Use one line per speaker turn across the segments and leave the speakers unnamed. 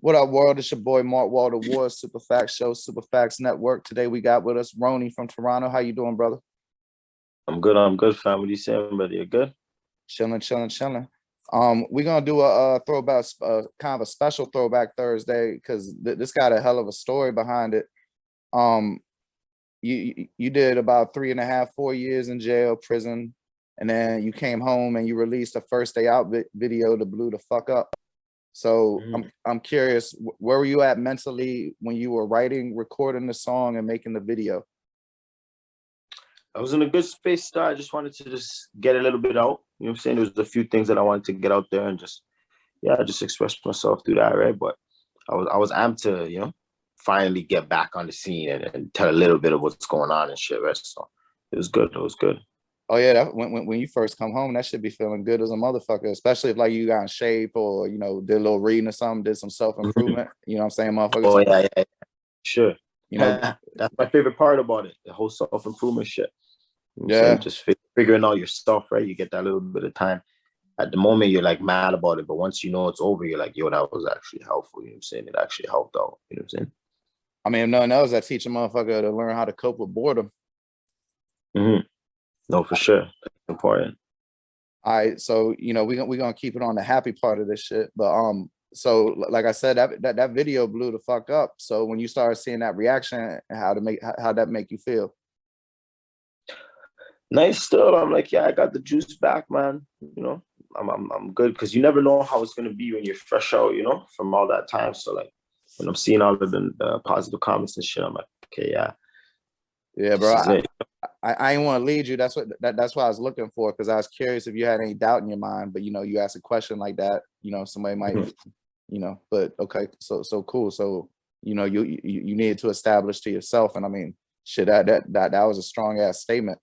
What up, world? It's your boy Mark Walter Ward, Superfax Show, Superfax Network. Today we got with us Roney from Toronto. How you doing, brother?
I'm good, fam. What are you saying, brother? You good?
Chilling, chilling, chilling. We're gonna do a throwback, kind of a special Throwback Thursday because this got a hell of a story behind it. Um, you did about 3.5, 4 years in jail, prison, and then you came home and you released a first day out video to blew the fuck up. So I'm curious, where were you at mentally when you were writing, recording the song, and making the video?
I was in a good space start. I just wanted to just get a little bit out. You know what I'm saying? There was a few things that I wanted to get out there and just express myself through that, right? But I was amped to, finally get back on the scene and tell a little bit of what's going on and shit, right? So it was good. It was good.
Oh yeah, when you first come home, that should be feeling good as a motherfucker, especially if like you got in shape or did a little reading or something, did some self-improvement. You know what I'm saying, motherfuckers?
Oh yeah. Sure.
You know,
that's my favorite part about it, the whole self-improvement shit. You know what I'm
yeah.
saying? Just figuring out your stuff, right? You get that little bit of time. At the moment, you're like mad about it, but once you know it's over, you're like, yo, that was actually helpful. You know what I'm saying? It actually helped out. You know what I'm saying?
I mean, if nothing else, that teach a motherfucker to learn how to cope with boredom.
No, for sure. That's important.
All right, so we're gonna keep it on the happy part of this shit. But so like I said, that video blew the fuck up. So when you started seeing that reaction, how'd that make you feel?
Nice still. I'm like, yeah, I got the juice back, man. I'm good because you never know how it's gonna be when you're fresh out, from all that time. So like when I'm seeing all of the positive comments and shit, I'm like, okay, yeah.
Yeah, bro. I ain't want to lead you. That's what I was looking for, because I was curious if you had any doubt in your mind. But you ask a question like that, somebody might, But okay, so cool. So you needed to establish to yourself, and I mean, shit, that was a strong ass statement.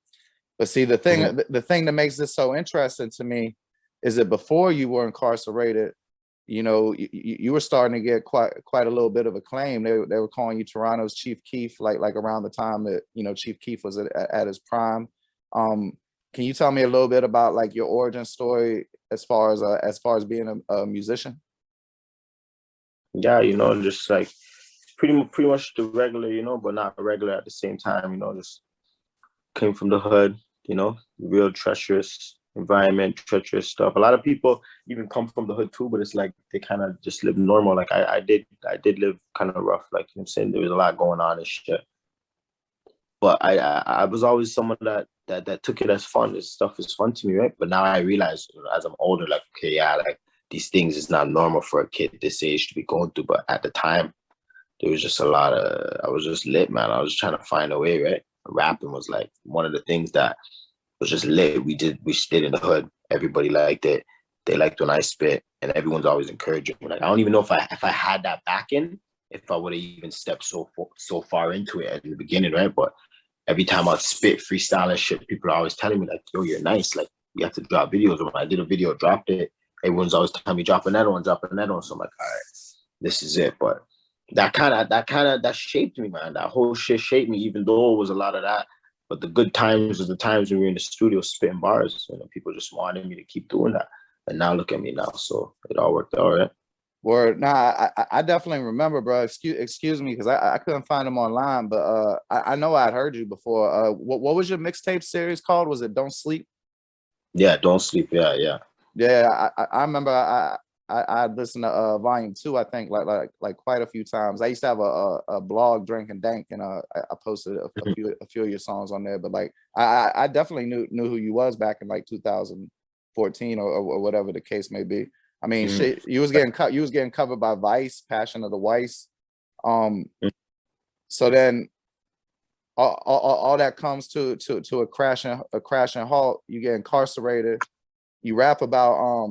But see, the thing that makes this so interesting to me is that before you were incarcerated, you were starting to get quite a little bit of acclaim. They were calling you Toronto's Chief Keef, like around the time that Chief Keef was at his prime. Can you tell me a little bit about like your origin story as far as being a musician?
Yeah, just like pretty much the regular, but not regular at the same time. Just came from the hood, real treacherous environment, treacherous stuff. A lot of people even come from the hood too, but it's like they kind of just live normal. Like I did live kind of rough. Like I'm saying, there was a lot going on and shit. But I was always someone that took it as fun. This stuff is fun to me, right? But now I realize as I'm older, like, okay, yeah, like these things is not normal for a kid this age to be going through. But at the time, there was just I was just lit, man. I was trying to find a way, right? Rapping was like one of the things that was just lit. We did in the hood. Everybody liked it. They liked when I spit, and everyone's always encouraging me. Like I don't even know if I had that back in, if I would have even stepped so far into it at the beginning, right? But every time I spit freestyle shit, people are always telling me like, "Yo, you're nice. Like you have to drop videos." When I did a video, dropped it. Everyone's always telling me drop another one. So I'm like, all right, this is it. But that shaped me, man. That whole shit shaped me, even though it was a lot of that. But the good times was the times when we were in the studio spitting bars. People just wanted me to keep doing that. And now look at me now. So it all worked out, right?
Word. Nah, I definitely remember, bro. Excuse me, because I couldn't find them online, but I know I'd heard you before. What was your mixtape series called? Was it Don't Sleep?
Yeah, Don't Sleep. Yeah.
Yeah, I remember I listened to volume 2, I think, like quite a few times. I used to have a blog, Drink and Dank, and I posted a few of your songs on there. But like I definitely knew who you was back in like 2014 or whatever the case may be. I mean, shit, you was getting covered by Vice, Passion of the Weiss. So then all that comes to a crashing halt. You get incarcerated. You rap about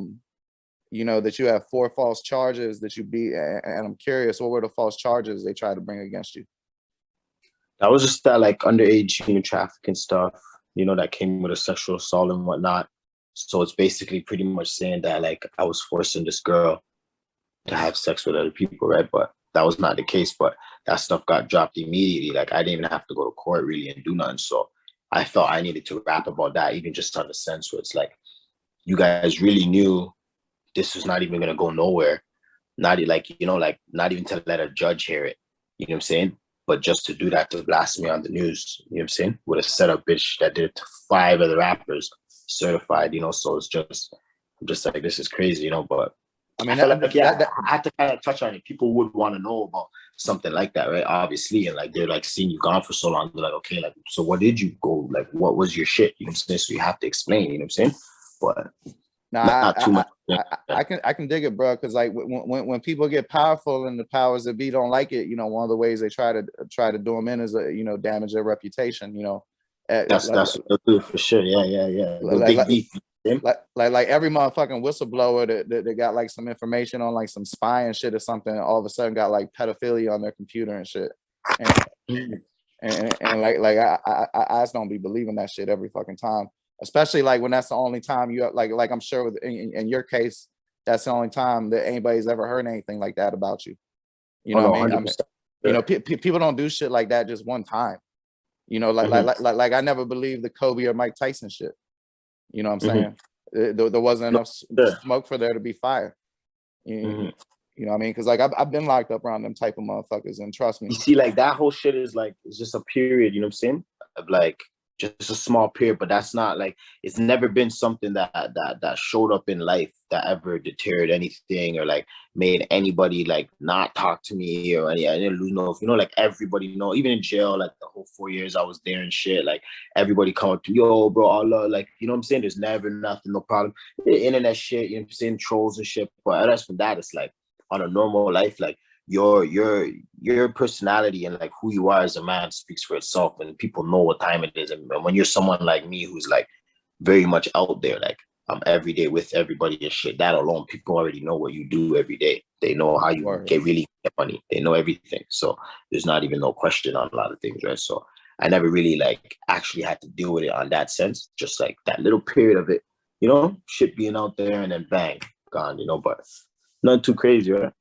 that you have 4 false charges that you beat, and I'm curious, what were the false charges they tried to bring against you?
That was just that like underage human trafficking stuff, that came with a sexual assault and whatnot. So it's basically pretty much saying that like I was forcing this girl to have sex with other people, right? But that was not the case. But that stuff got dropped immediately. Like I didn't even have to go to court really and do nothing. So I felt I needed to rap about that, even just on the sense where it's like, you guys really knew this was not even gonna go nowhere. not like, you know, like not even to let a judge hear it. You know what I'm saying? But just to do that, to blast me on the news, you know what I'm saying? With a setup bitch that did it to 5 other rappers, certified, you know. So it's just, I'm just like, this is crazy, you know. But
I mean,
I feel like, I had to kind of touch on it. People would want to know about something like that, right? Obviously. And like, they're like seeing you gone for so long. They're like, okay, like, so what did you go? Like, what was your shit? You know what I'm saying? So you have to explain, you know what I'm saying? But not too much.
I can dig it, bro. Because like when people get powerful and the powers that be don't like it, you know, one of the ways they try to do them in is you know, damage their reputation. You know,
that's what they'll do for sure. Yeah. Go dig deep.
Like every motherfucking whistleblower that got like some information on like some spy and shit or something, all of a sudden got like pedophilia on their computer and shit. And like I just don't be believing that shit every fucking time. Especially like when that's the only time you like I'm sure in your case, that's the only time that anybody's ever heard anything like that about you. You know what I mean? You know, people don't do shit like that just one time. You know, like I never believed the Kobe or Mike Tyson shit. You know what I'm saying? There wasn't enough smoke for there to be fire. You know what I mean? Because like I've been locked up around them type of motherfuckers, and trust me.
You see, like that whole shit is like, it's just a period. You know what I'm saying? Of like just a small period, but that's not like, it's never been something that showed up in life that ever deterred anything or like made anybody like not talk to me or any. I didn't lose no, you know, like everybody, you know, even in jail, like the whole 4 years I was there and shit, like everybody come up to me, yo, bro, Allah, like, you know what I'm saying? There's never nothing, no problem. The internet shit, you know what I'm saying? Trolls and shit, but that's from that. It's like on a normal life, like your personality and like who you are as a man speaks for itself, and people know what time it is. And when you're someone like me who's like very much out there, like I'm every day with everybody and shit, that alone, people already know what you do every day. They know how you really get money. They know everything. So there's not even no question on a lot of things, right? So I never really like actually had to deal with it on that sense. Just like that little period of it, you know, shit being out there and then bang, gone, you know, but not too crazy, right?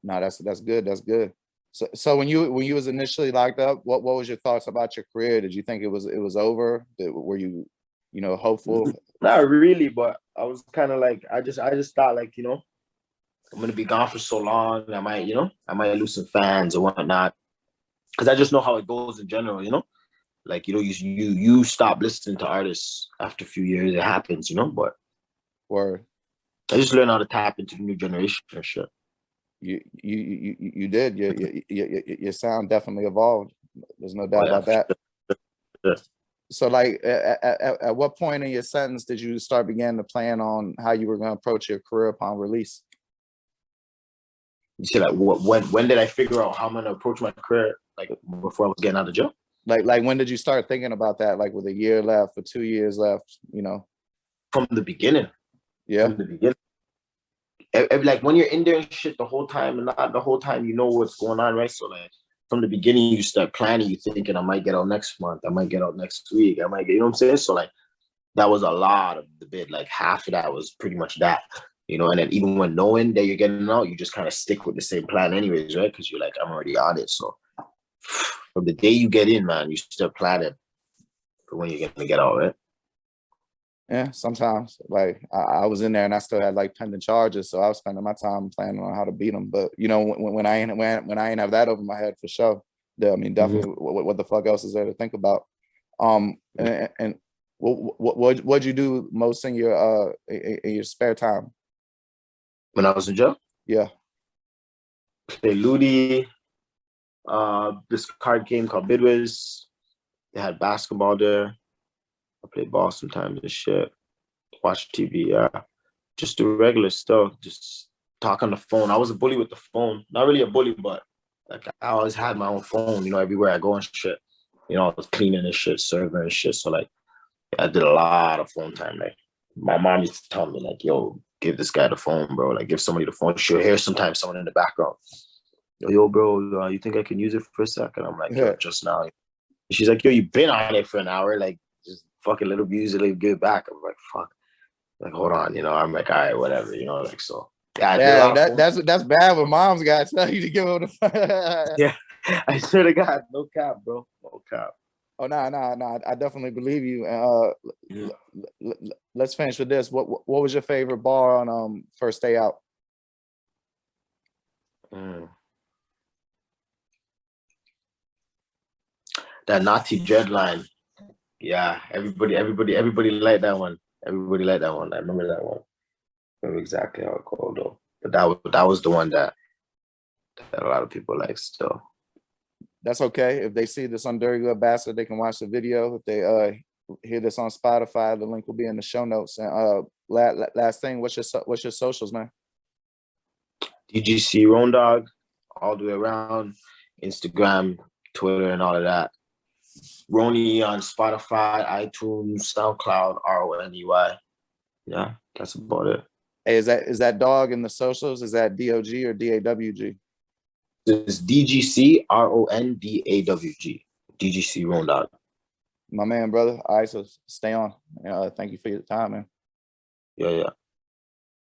No, that's good. That's good. So when you was initially locked up, what was your thoughts about your career? Did you think it was over? Were you know, hopeful?
Not really, but I was kind of like, I just thought like, you know, I'm gonna be gone for so long. I might lose some fans or whatnot. Because I just know how it goes in general, you know. Like, you know, you stop listening to artists after a few years. It happens, you know. But I just learned how to tap into the new generation and shit.
You did. Your sound definitely evolved. There's no doubt about that.
Sure.
So like at what point in your sentence did you start beginning to plan on how you were going to approach your career upon release?
You see, like when did I figure out how I'm going to approach my career, like before I was getting out of jail?
Like when did you start thinking about that? Like with a year left or 2 years left, you know?
From the beginning.
Yeah.
From the beginning. Like when you're in there and shit the whole time, and not the whole time you know what's going on, right? So like from the beginning you start planning, you thinking I might get out next month, I might get out next week, I might get, you know what I'm saying? So like that was a lot of the bid. Like half of that was pretty much that, you know. And then even when knowing that you're getting out, you just kind of stick with the same plan anyways, right? Because you're like, I'm already on it. So from the day you get in, man, you start planning for when you're gonna get out, right?
Yeah, sometimes like I was in there and I still had like pending charges, so I was spending my time planning on how to beat them. But you know, when I ain't have that over my head for sure, I mean, definitely, what the fuck else is there to think about? And what'd you do most in your spare time?
When I was in jail?
Yeah.
Play Ludi, this card game called Bidwiz. They had basketball there. I played ball sometimes and shit. Watch TV, yeah. Just do regular stuff. Just talk on the phone. I was a bully with the phone. Not really a bully, but like I always had my own phone, you know, everywhere I go and shit. You know, I was cleaning and shit, serving and shit. So like I did a lot of phone time. Like my mom used to tell me, like, yo, give this guy the phone, bro. Like give somebody the phone. She'll hear sometimes someone in the background. Yo, bro, you think I can use it for a second? I'm like, yo, just now. She's like, yo, you've been on it for an hour. Like, just fucking little use it, give it back. I'm like, fuck. Like, hold on, you know. I'm like, all right, whatever, you know, like, so.
Yeah, that's bad when mom's got to tell you to give them the phone.
Yeah, I swear to God, no cap, bro, no cap.
Oh, no, I definitely believe you. Let's finish with this. What was your favorite bar on first day out?
That Naughty Dread line. Yeah, everybody liked that one. Everybody liked that one. I remember that one. I remember exactly how it called though. But that was the one that a lot of people like still.
That's okay. If they see this on Dirty Good Bastard, they can watch the video. If they hear this on Spotify, the link will be in the show notes. And last thing, what's your socials, man?
DGC Roan Dog, all the way around, Instagram, Twitter, and all of that. Roney on Spotify, iTunes, SoundCloud, RONEY. Yeah, that's about it.
Hey, is that dog in the socials? Is that DOG or DAWG?
It's DGC RONDAWG. DGC Roan Dog.
My man, brother. All right, so stay on. Thank you for your time, man.
Yeah.